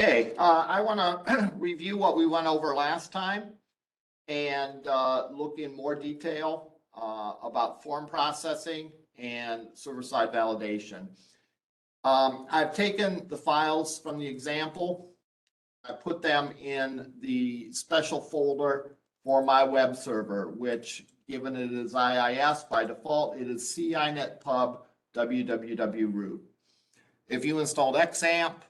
Okay, I want to review what we went over last time and look in more detail about form processing and server-side validation. I've taken the files from the example, I put them in the special folder for my web server, which, given it is IIS by default, it is CINET pub www root. If you installed XAMPP,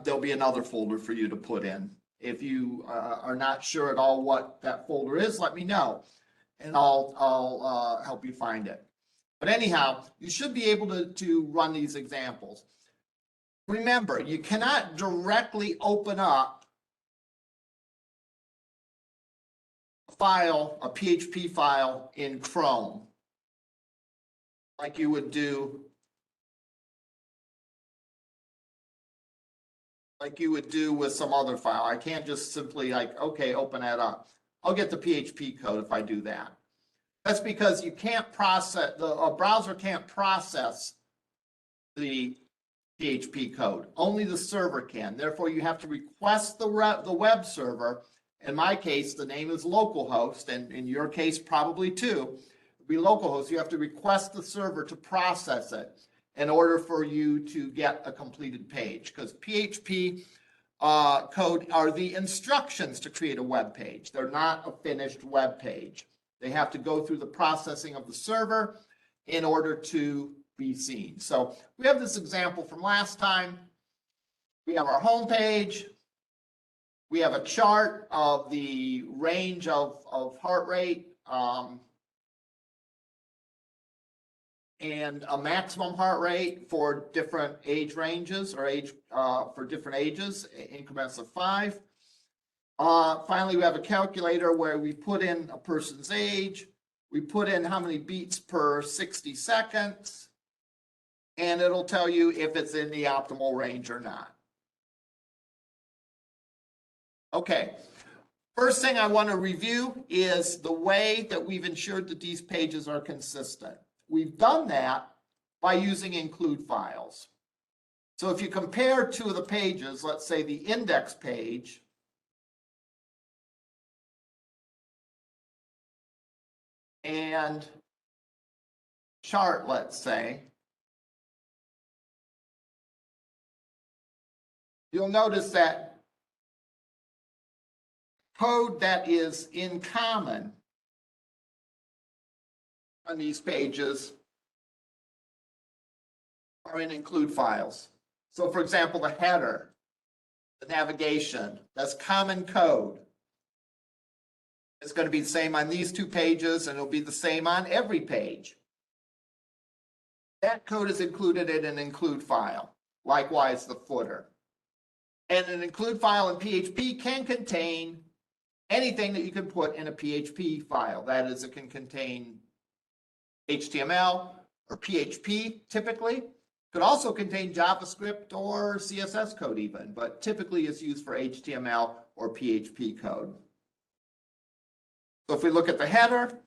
there'll be another folder for you to put in. If you are not sure at all what that folder is, let me know, and I'll help you find it. But anyhow, you should be able to run these examples. Remember, you cannot directly open up a file, a PHP file in Chrome, like you would do with some other file. I can't just simply okay, open that up. I'll get the PHP code if I do that. That's because you can't process, a browser can't process the PHP code. Only the server can. Therefore, you have to request the web server. In my case, the name is localhost, and in your case, probably too. It'll be localhost. You have to request the server to process it in order for you to get a completed page, because PHP code are the instructions to create a web page. They're not a finished web page. They have to go through the processing of the server in order to be seen. So we have this example from last time. We have our home page. We have a chart of the range of heart rate and a maximum heart rate for different age ranges, or for different ages, increments of 5. Finally, we have a calculator where we put in a person's age, we put in how many beats per 60 seconds, and it'll tell you if it's in the optimal range or not. Okay, first thing I want to review is the way that we've ensured that these pages are consistent. We've done that by using include files. So if you compare two of the pages, let's say the index page and chart, let's say, you'll notice that code that is in common on these pages are in include files. So for example, the header, the navigation, that's common code. It's going to be the same on these two pages, and it'll be the same on every page. That code is included in an include file. Likewise, the footer. And an include file in PHP can contain anything that you can put in a PHP file. That is, it can contain HTML or PHP typically. Could also contain JavaScript or CSS code even, but typically is used for HTML or PHP code. So if we look at the header,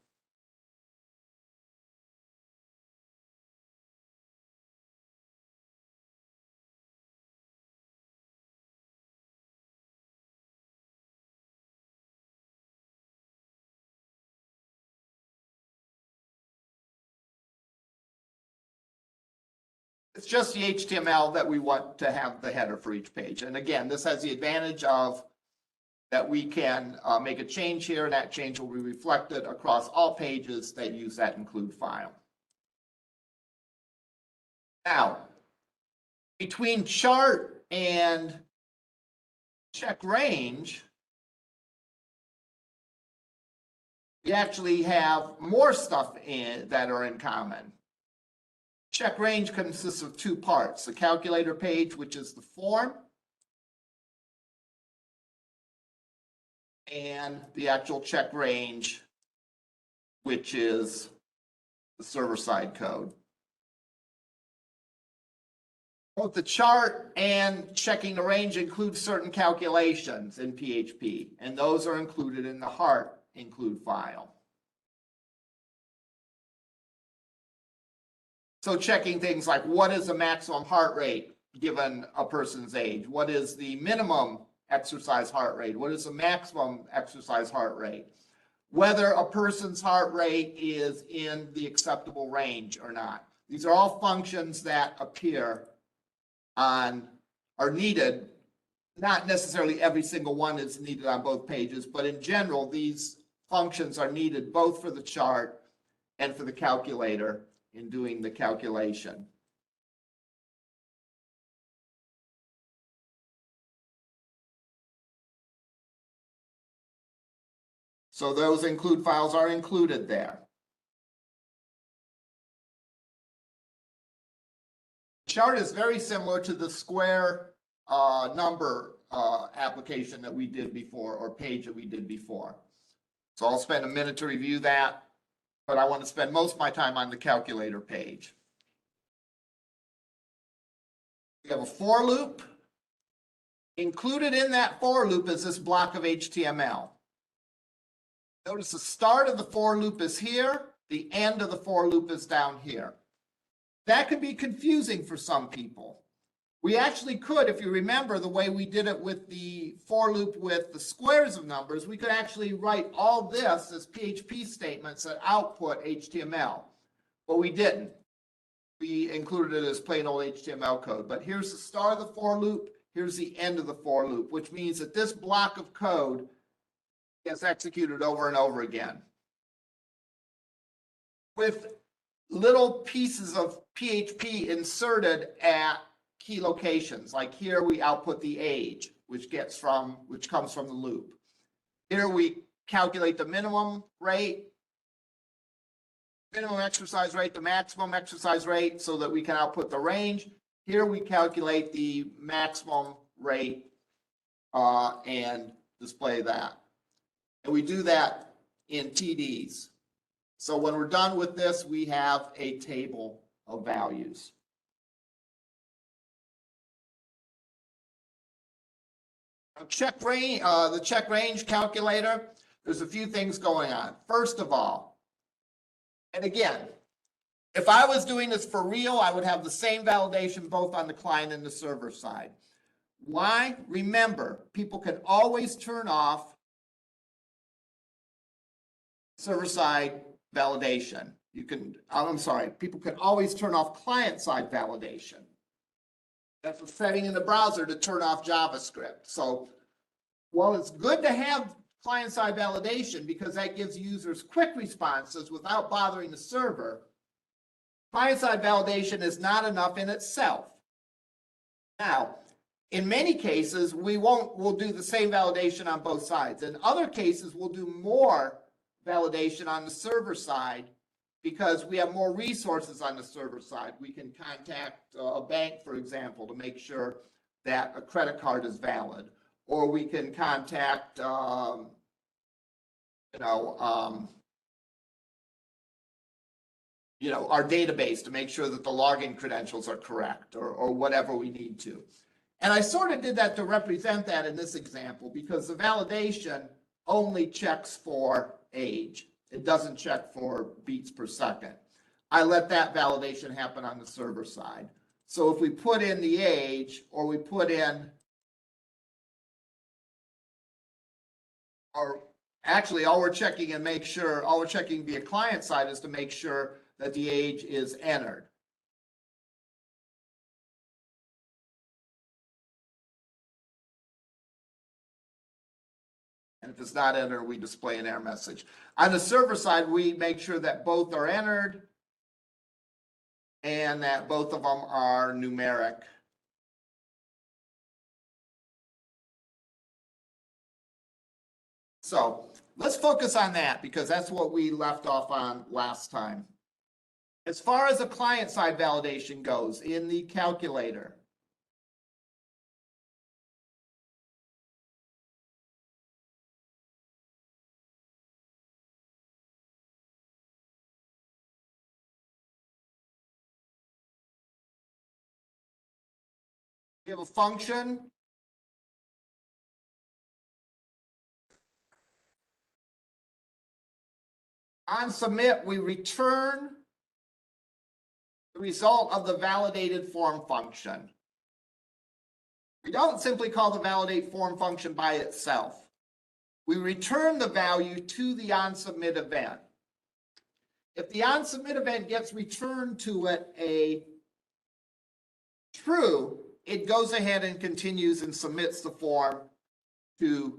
it's just the HTML that we want to have the header for each page. And again, this has the advantage of that we can make a change here, and that change will be reflected across all pages that use that include file. Now, between chart and check range, we actually have more stuff that are in common. Check range consists of two parts: the calculator page, which is the form, and the actual check range, which is the server-side code. Both the chart and checking the range include certain calculations in PHP, and those are included in the heart include file. So checking things like what is the maximum heart rate given a person's age? What is the minimum exercise heart rate? What is the maximum exercise heart rate? Whether a person's heart rate is in the acceptable range or not. These are all functions that appear on, are needed. Not necessarily every single one is needed on both pages, but in general, these functions are needed both for the chart and for the calculator in doing the calculation. So those include files are included there. The chart is very similar to the square number application that we did before, or page that we did before. So I'll spend a minute to review that, but I want to spend most of my time on the calculator page. We have a for loop. Included in that for loop is this block of HTML. Notice the start of the for loop is here, the end of the for loop is down here. That can be confusing for some people. We actually could, if you remember the way we did it with the for loop with the squares of numbers, we could actually write all this as PHP statements that output HTML. But we didn't. We included it as plain old HTML code. But here's the start of the for loop, here's the end of the for loop, which means that this block of code gets executed over and over again. With little pieces of PHP inserted at key locations. Like here we output the age, which comes from the loop. Here we calculate the minimum rate, minimum exercise rate, the maximum exercise rate, so that we can output the range. Here we calculate the maximum rate and display that. And we do that in TDs. So when we're done with this, we have a table of values. Check range, the check range calculator, there's a few things going on. First of all, and again, if I was doing this for real, I would have the same validation both on the client and the server side. Why? Remember, people can always turn off server-side validation. People can always turn off client-side validation. That's a setting in the browser to turn off JavaScript. So, well, it's good to have client-side validation because that gives users quick responses without bothering the server. Client-side validation is not enough in itself. Now, in many cases, we'll do the same validation on both sides. In other cases, we'll do more validation on the server side because we have more resources on the server side. We can contact a bank, for example, to make sure that a credit card is valid, or we can contact, our database to make sure that the login credentials are correct, or whatever we need to. And I sort of did that to represent that in this example because the validation only checks for age. It doesn't check for beats per second. I let that validation happen on the server side. So if we put in the age, or we put in, or actually all we're checking via client side is to make sure that the age is entered. And if it's not entered, we display an error message. On the server side, we make sure that both are entered and that both of them are numeric. So let's focus on that because that's what we left off on last time. As far as the client-side validation goes in the calculator, we have a function on submit. We return the result of the validated form function. We don't simply call the validate form function by itself. We return the value to the onSubmit event. If the onSubmit event gets returned to it a true, it goes ahead and continues and submits the form to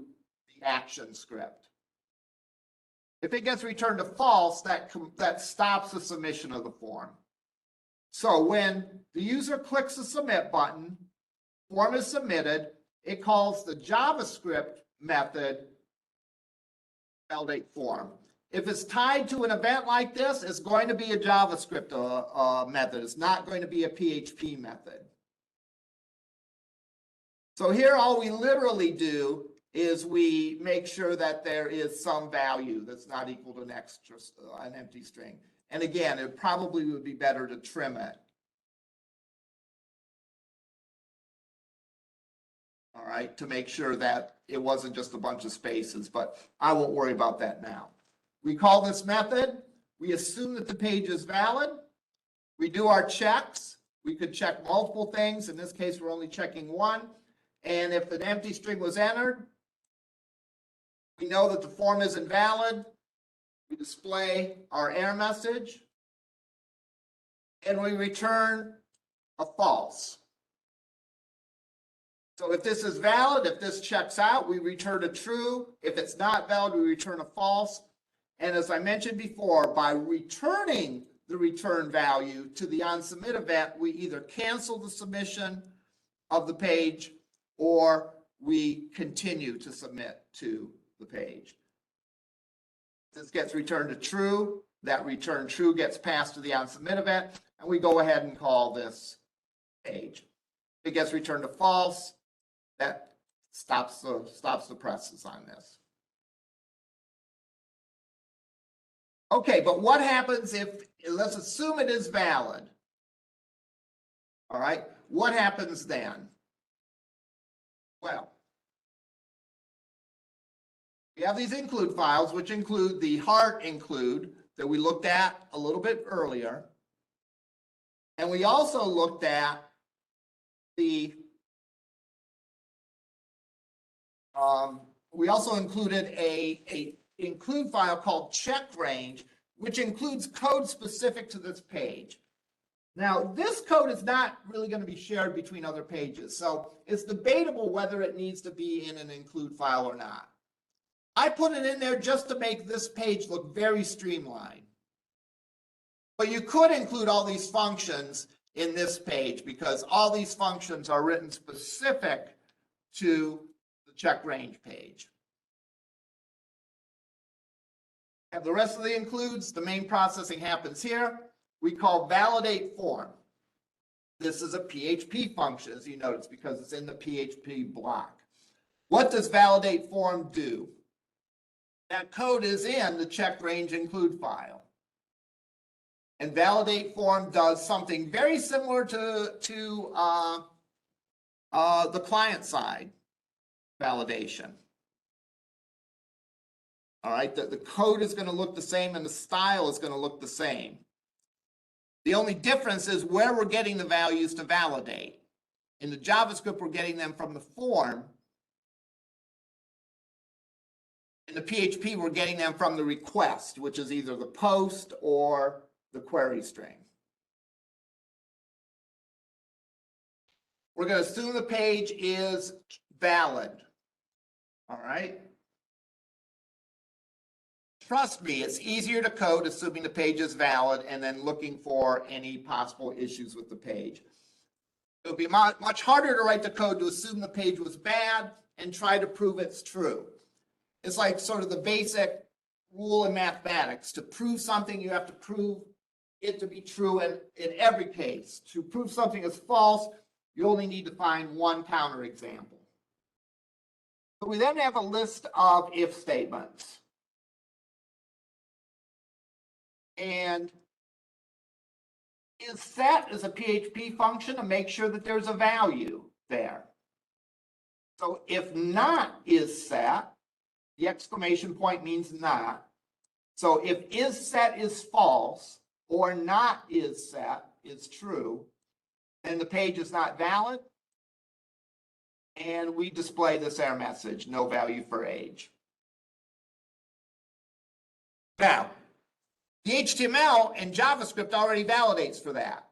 the action script. If it gets returned to false, that stops the submission of the form. So when the user clicks the submit button, form is submitted, it calls the JavaScript method validate form. If it's tied to an event like this, it's going to be a JavaScript method. It's not going to be a PHP method. So here all we literally do is we make sure that there is some value that's not equal to an empty string. And again, it probably would be better to trim it. All right, to make sure that it wasn't just a bunch of spaces, but I won't worry about that now. We call this method. We assume that the page is valid. We do our checks. We could check multiple things. In this case, we're only checking one. And if an empty string was entered, we know that the form isn't valid. We display our error message. And we return a false. So if this is valid, if this checks out, we return a true. If it's not valid, we return a false. And as I mentioned before, by returning the return value to the onSubmit event, we either cancel the submission of the page or we continue to submit to the page. This gets returned to true. That return true gets passed to the onSubmit event, and we go ahead and call this page. If it gets returned to false, that stops the presses on this. Okay, but what happens if, let's assume it is valid. All right, what happens then? Well, we have these include files, which include the heart include that we looked at a little bit earlier. And we also looked at the, we also included a include file called check range, which includes code specific to this page. Now, this code is not really going to be shared between other pages, so it's debatable whether it needs to be in an include file or not. I put it in there just to make this page look very streamlined. But you could include all these functions in this page because all these functions are written specific to the check range page. And the rest of the includes, the main processing happens here. We call validate form. This is a PHP function, as you notice, because it's in the PHP block. What does validate form do? That code is in the check range include file. And validate form does something very similar to the client side validation. All right, the code is going to look the same and the style is going to look the same. The only difference is where we're getting the values to validate. In the JavaScript, we're getting them from the form. In the PHP, we're getting them from the request, which is either the post or the query string. We're going to assume the page is valid. All right. Trust me, it's easier to code assuming the page is valid and then looking for any possible issues with the page. It would be much harder to write the code to assume the page was bad and try to prove it's true. It's like sort of the basic rule in mathematics. To prove something, you have to prove it to be true in every case. To prove something is false, you only need to find one counterexample. So we then have a list of if statements. And isSet is a PHP function to make sure that there's a value there. So if not isSet, the exclamation point means not. So if isSet is false or not isSet is true, then the page is not valid. And we display this error message, no value for age. Now, the HTML and JavaScript already validates for that.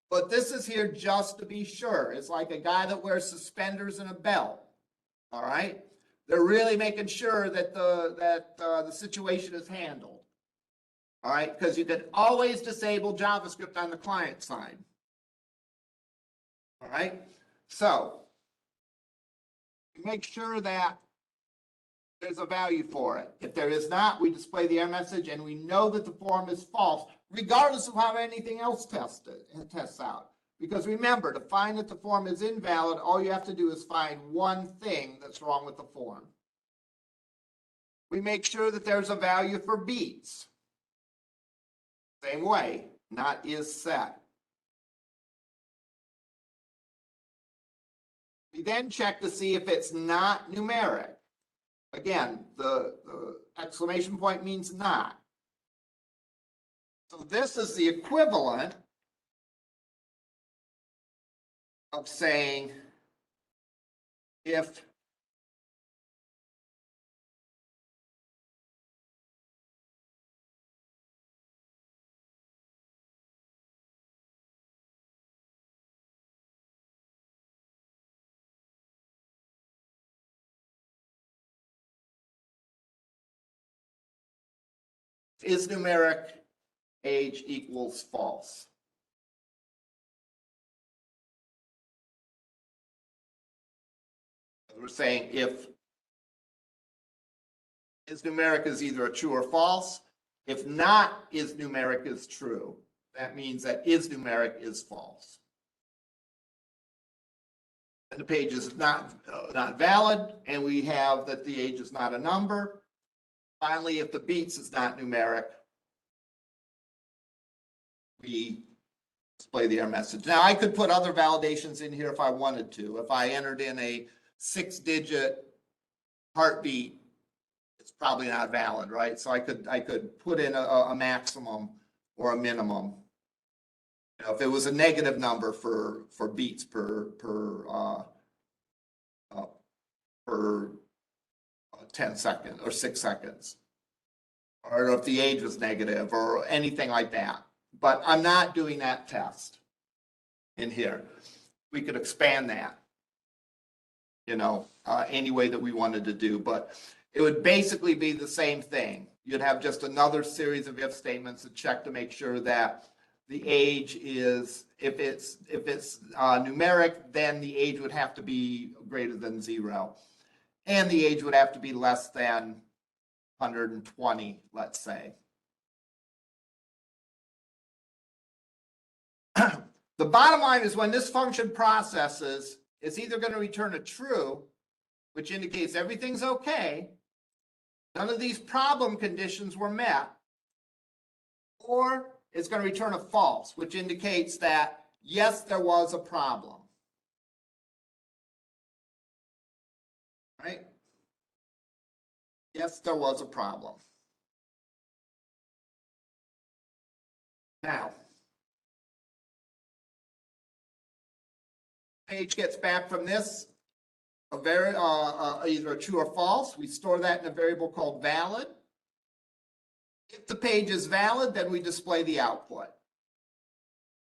But this is here just to be sure. It's like a guy that wears suspenders and a belt. All right? They're really making sure that the situation is handled. All right? Because you can always disable JavaScript on the client side. All right? So, make sure that there's a value for it. If there is not, we display the error message and we know that the form is false, regardless of how anything else tests out. Because remember, to find that the form is invalid, all you have to do is find one thing that's wrong with the form. We make sure that there's a value for beats. Same way, not is set. We then check to see if it's not numeric. Again, the exclamation point means not. So this is the equivalent of saying if is numeric, age equals false. We're saying if is numeric is either a true or false. If not is numeric is true. That means that is numeric is false. And the page is not valid, and we have that the age is not a number. Finally, if the beats is not numeric, we display the error message. Now, I could put other validations in here if I wanted to. If I entered in a 6-digit heartbeat, it's probably not valid, right? So I could put in a maximum or a minimum. You know, if it was a negative number for beats per 10 seconds or 6 seconds, or if the age was negative or anything like that. But I'm not doing that test in here. We could expand that, you know, any way that we wanted to do, but it would basically be the same thing. You'd have just another series of if statements to check to make sure that the age is, if it's numeric, then the age would have to be greater than 0. And the age would have to be less than 120, let's say. The bottom line is when this function processes, it's either going to return a true, which indicates everything's okay, none of these problem conditions were met, or it's going to return a false, which indicates that, yes, there was a problem. Right? Yes, there was a problem. Now, page gets back from this either a true or false. We store that in a variable called valid. If the page is valid, then we display the output.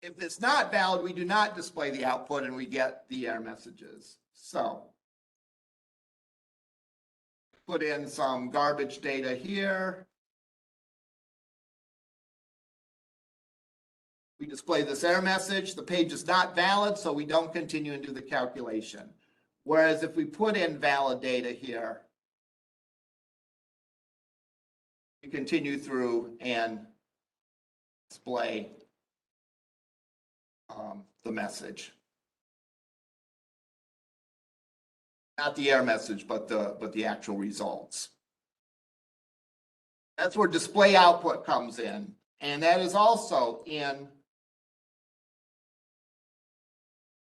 If it's not valid, we do not display the output and we get the error messages. So, put in some garbage data here. We display this error message. The page is not valid, so we don't continue and do the calculation. Whereas if we put in valid data here, we continue through and display the message. Not the error message, but the actual results. That's where display output comes in, and that is also in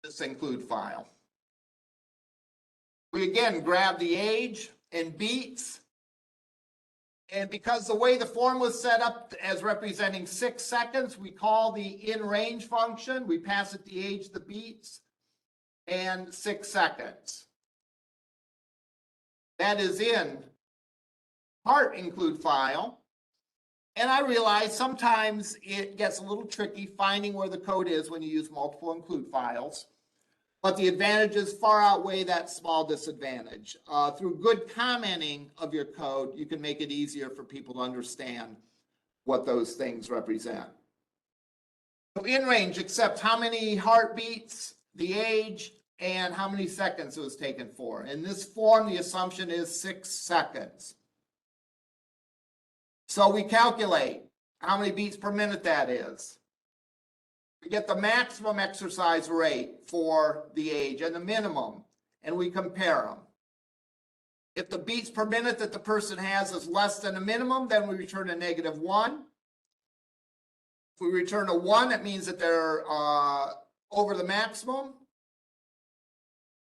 this include file. We again grab the age and beats, and because the way the form was set up as representing 6 seconds, we call the in-range function. We pass it the age, the beats, and 6 seconds. that is in part include file. And I realize sometimes it gets a little tricky finding where the code is when you use multiple include files. But the advantages far outweigh that small disadvantage. Through good commenting of your code, you can make it easier for people to understand what those things represent. So in range accepts how many heartbeats, the age, and how many seconds it was taken for. In this form, the assumption is 6 seconds. So we calculate how many beats per minute that is. We get the maximum exercise rate for the age and the minimum, and we compare them. If the beats per minute that the person has is less than a minimum, then we return a -1. If we return a 1, it means that they're over the maximum.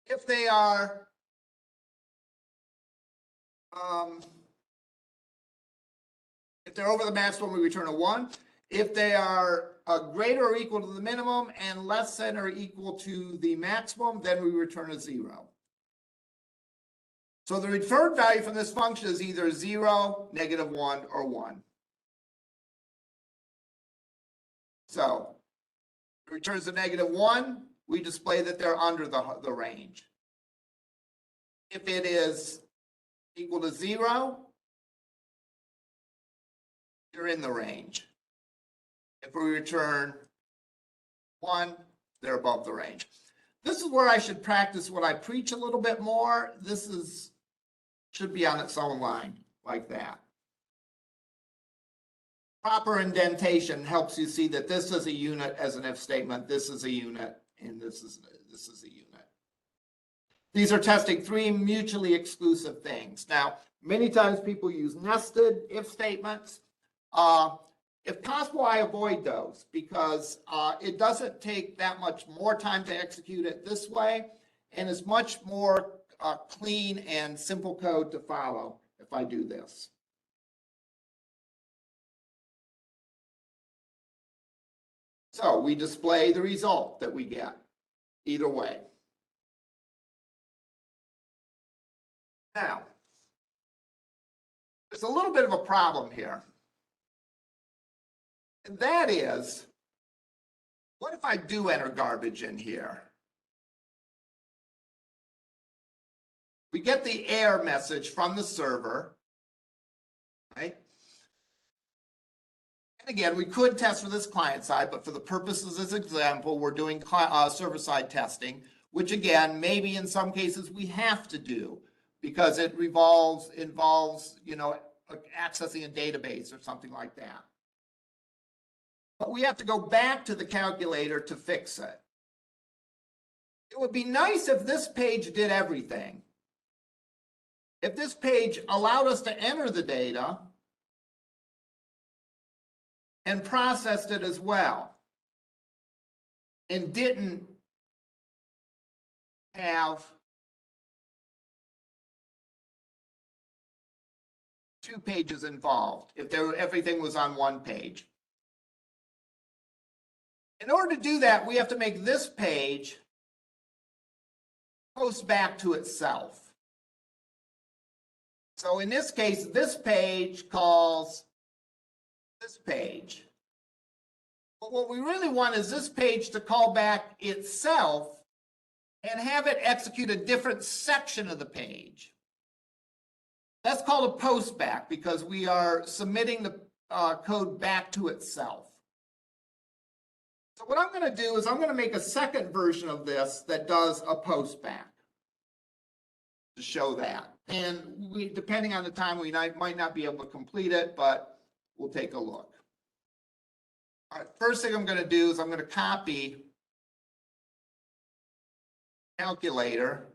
If they are over the maximum, we return a 1. If they are greater or equal to the minimum and less than or equal to the maximum, then we return a 0. So the return value from this function is either 0, -1, or 1. So if it returns a -1, we display that they're under the range. If it is equal to 0, you're in the range. If we return 1, they're above the range. This is where I should practice what I preach a little bit more. This should be on its own line, like that. Proper indentation helps you see that this is a unit as an if statement, this is a unit, and this is a unit. These are testing 3 mutually exclusive things. Now, many times people use nested if statements. If possible, I avoid those because it doesn't take that much more time to execute it this way, and it's much more clean and simple code to follow if I do this. So we display the result that we get either way. Now, there's a little bit of a problem here. And that is, what if I do enter garbage in here? We get the error message from the server, right? And again, we could test for this client side, but for the purposes of this example, we're doing server side testing, which again, maybe in some cases we have to do because it involves, accessing a database or something like that. But we have to go back to the calculator to fix it. It would be nice if this page did everything. If this page allowed us to enter the data and processed it as well, and didn't have 2 pages involved, if everything was on 1 page. In order to do that, we have to make this page post back to itself. So in this case, this page calls this page. But what we really want is this page to call back itself and have it execute a different section of the page. That's called a postback because we are submitting the code back to itself. So what I'm going to do is I'm going to make a second version of this that does a postback to show that. And depending on the time, we might not be able to complete it, but we'll take a look. All right, first thing I'm going to do is I'm going to copy calculator.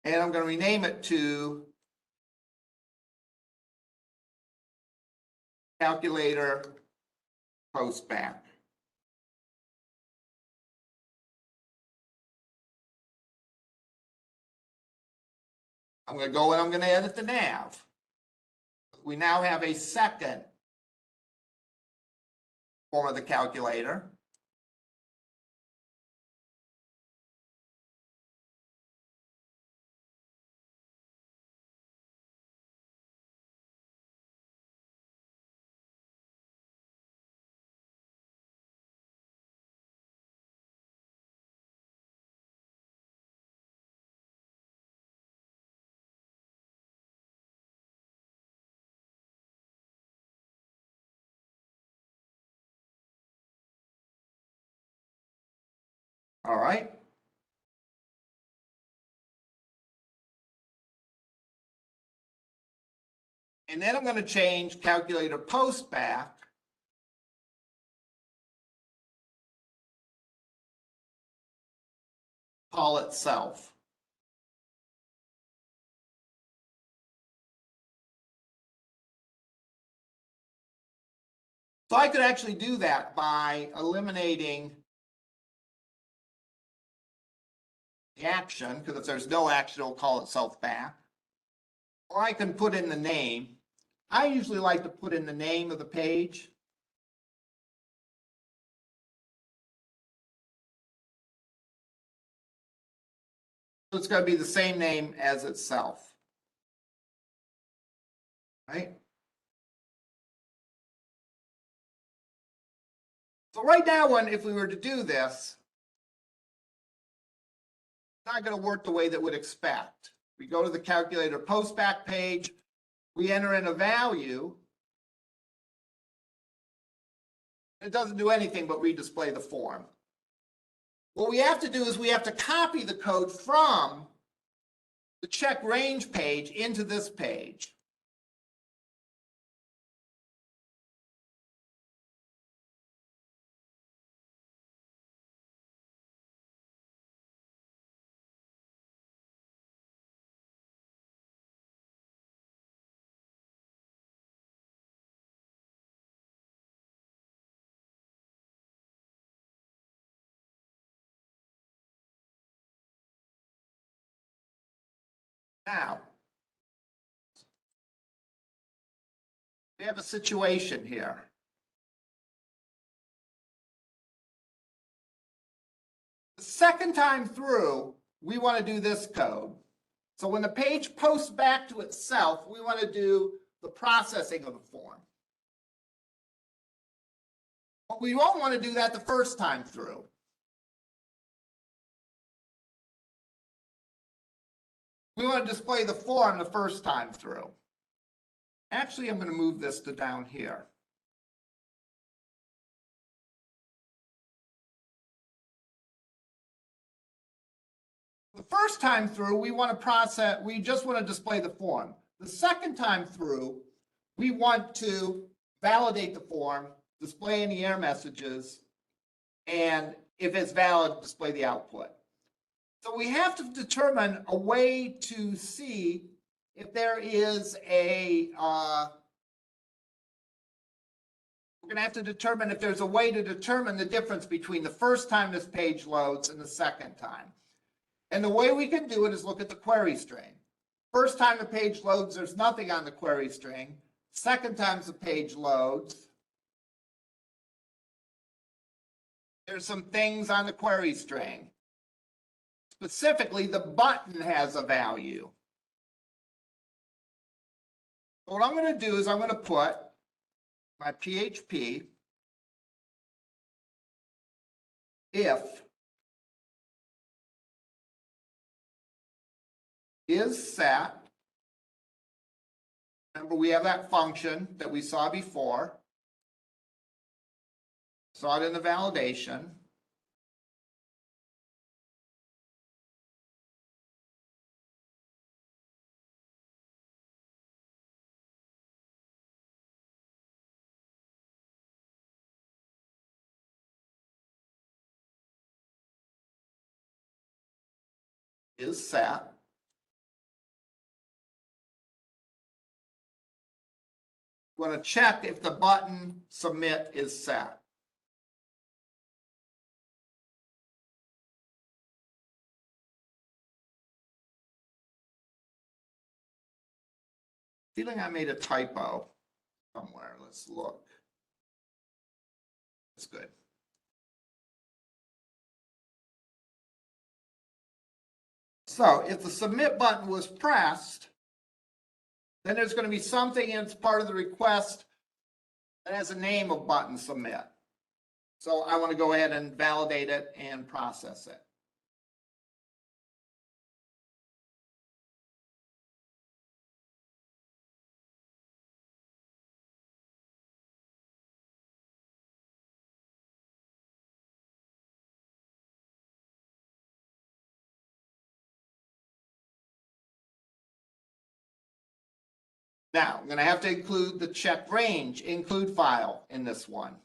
And I'm going to rename it to calculator postback. I'm going to go and I'm going to edit the nav. We now have a second form of the calculator. All right. And then I'm going to change calculator postback call itself. So I could actually do that by eliminating the action, because if there's no action, it'll call itself back. Or I can put in the name. I usually like to put in the name of the page. So it's going to be the same name as itself. Right? So right now, if we were to do this, it's not going to work the way that we'd expect. We go to the calculator postback page, we enter in a value. It doesn't do anything but redisplay the form. What we have to do is we have to copy the code from the check range page into this page. Now, we have a situation here. The second time through, we want to do this code. So when the page posts back to itself, we want to do the processing of the form. But we won't want to do that the first time through. We want to display the form the first time through. Actually, I'm going to move this to down here. The first time through, we want to process, we just want to display the form. The second time through, we want to validate the form, display any error messages, and if it's valid, display the output. So we have to determine a way to see if there is a, we're going to have to determine if there's a way to determine the difference between the first time this page loads and the second time. And the way we can do it is look at the query string. First time the page loads, there's nothing on the query string. Second time the page loads, there's some things on the query string. Specifically, the button has a value. So what I'm going to do is I'm going to put my PHP if is set. Remember, we have that function that we saw before. Saw it in the validation. Is set. We want to check if the button submit is set. Feeling I made a typo somewhere. Let's look. That's good. So if the submit button was pressed, then there's going to be something as part of the request that has a name of button submit. So I want to go ahead and validate it and process it. Now, I'm going to have to include the check range, include file in this one.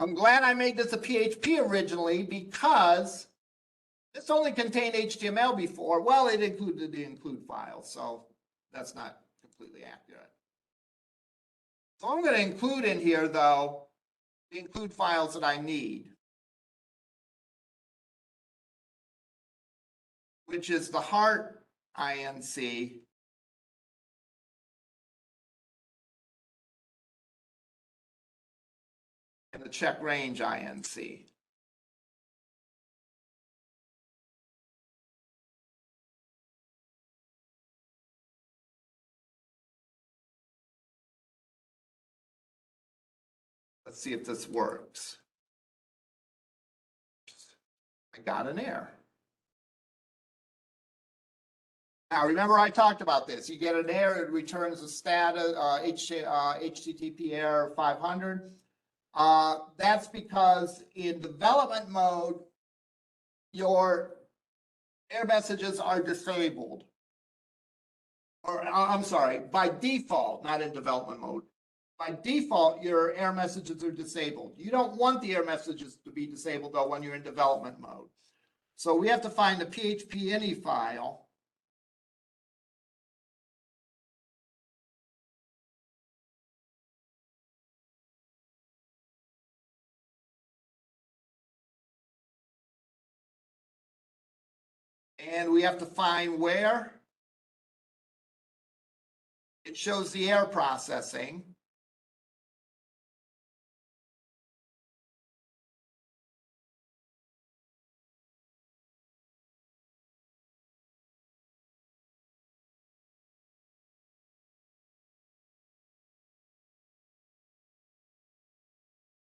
I'm glad I made this a PHP originally because this only contained HTML before. Well, it included the include file, so that's not completely accurate. So I'm going to include in here, though, the include files that I need, which is the heart INC and the check range INC. Let's see if this works. I got an error. Now, remember I talked about this. You get an error, it returns a status, HTTP error 500. That's because in development mode, your error messages are disabled. Or I'm sorry, by default, not in development mode. By default, your error messages are disabled. You don't want the error messages to be disabled, though, when you're in development mode. So we have to find the PHP ini file. And we have to find where it shows the error processing.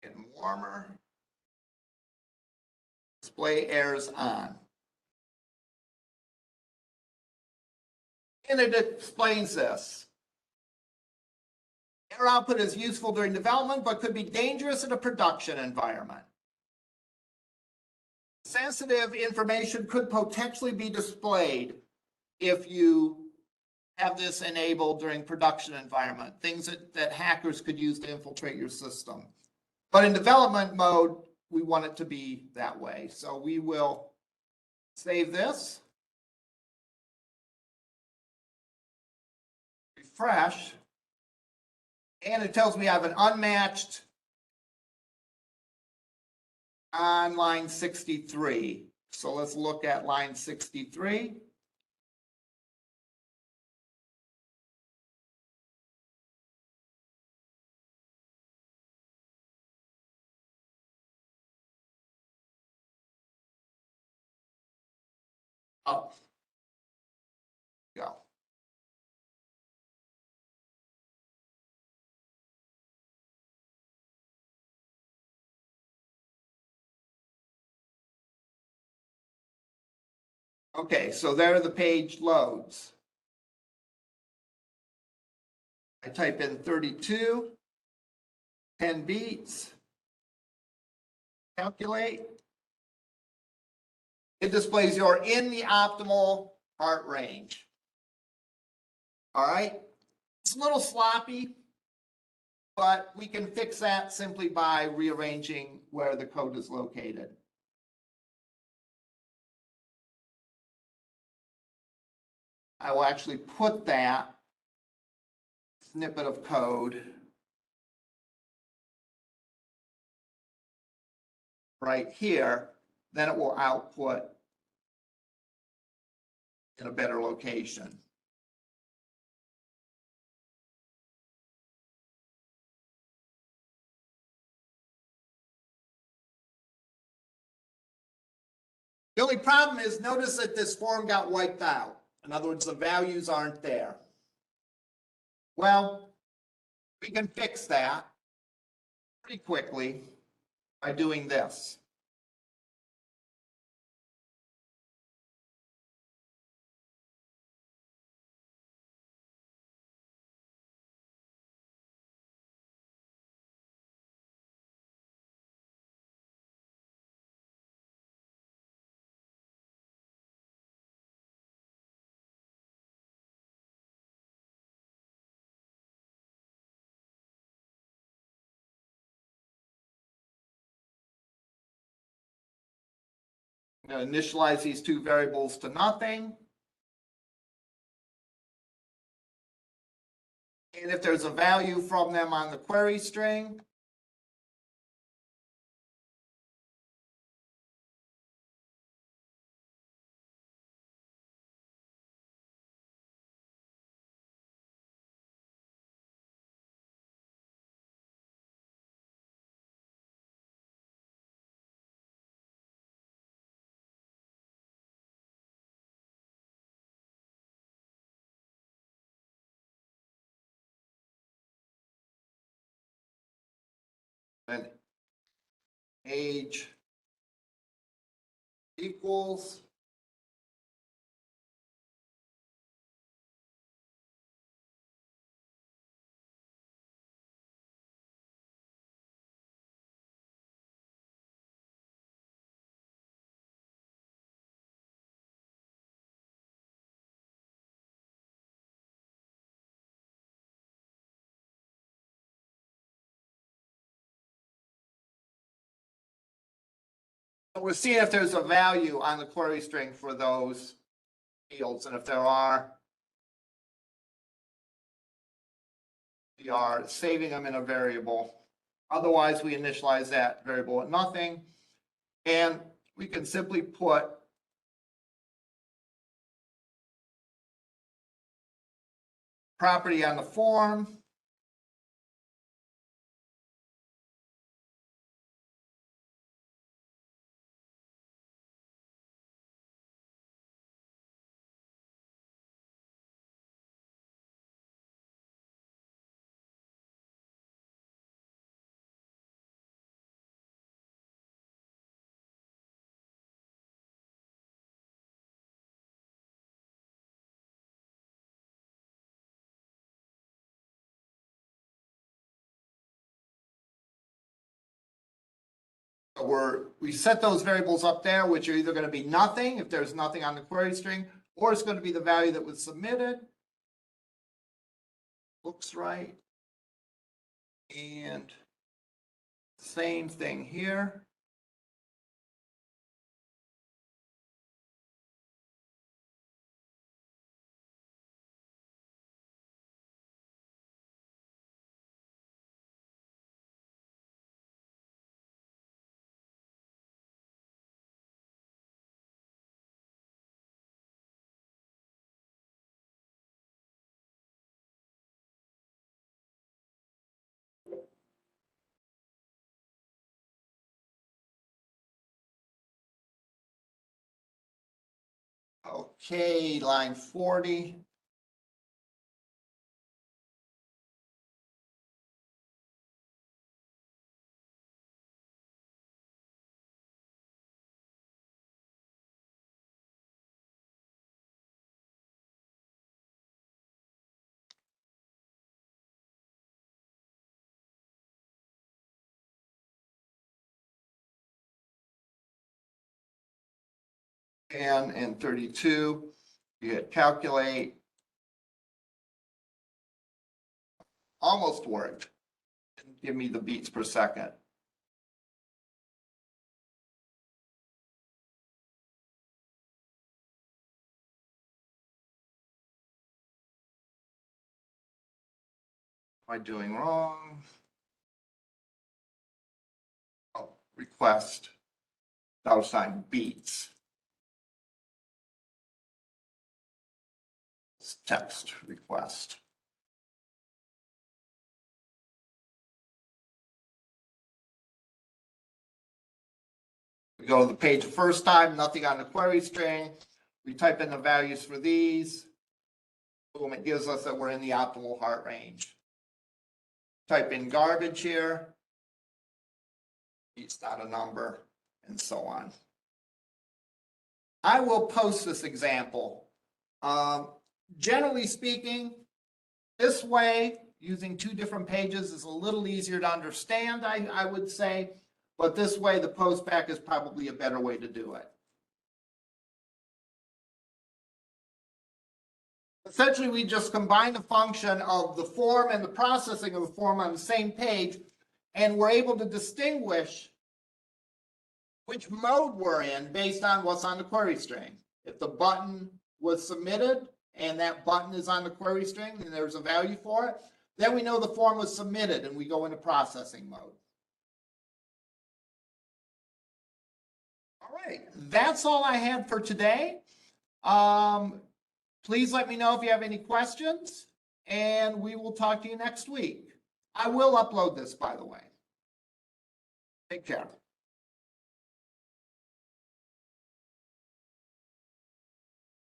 And warmer. Display errors on. And it explains this. Error output is useful during development, but could be dangerous in a production environment. Sensitive information could potentially be displayed if you have this enabled during production environment, things that hackers could use to infiltrate your system. But in development mode, we want it to be that way. So we will save this, refresh, and it tells me I have an unmatched on line 63. So let's look at line 63. Up. Go. Okay, so there the page loads. I type in 32, 10 beats, calculate. It displays you're in the optimal heart range. All right, it's a little sloppy, but we can fix that simply by rearranging where the code is located. I will actually put that snippet of code right here, then it will output in a better location. The only problem is, notice that this form got wiped out. In other words, the values aren't there. Well, we can fix that pretty quickly by doing this. I'm going to initialize these two variables to nothing. And if there's a value from them on the query string, then age equals we're seeing if there's a value on the query string for those fields, and if there are, we are saving them in a variable. Otherwise, we initialize that variable at nothing, and we can simply put property on the form. We set those variables up there, which are either going to be nothing if there's nothing on the query string, or it's going to be the value that was submitted. Looks right. And same thing here. Okay, line 40. And 32, you hit calculate. Almost worked. Give me the beats per second. Am I doing wrong? Oh, request $sign beats. It's text request. go to the page the first time, nothing on the query string. We type in the values for these. Boom, it gives us that we're in the optimal heart range. Type in garbage here. It's not a number, and so on. I will post this example. Generally speaking, this way, using two different pages is a little easier to understand, I would say, but this way, the postback is probably a better way to do it. Essentially, we just combine the function of the form and the processing of the form on the same page, and we're able to distinguish which mode we're in based on what's on the query string. If the button was submitted and that button is on the query string and there's a value for it, then we know the form was submitted and we go into processing mode. All right, that's all I had for today. Please let me know if you have any questions, and we will talk to you next week. I will upload this, by the way. Take care.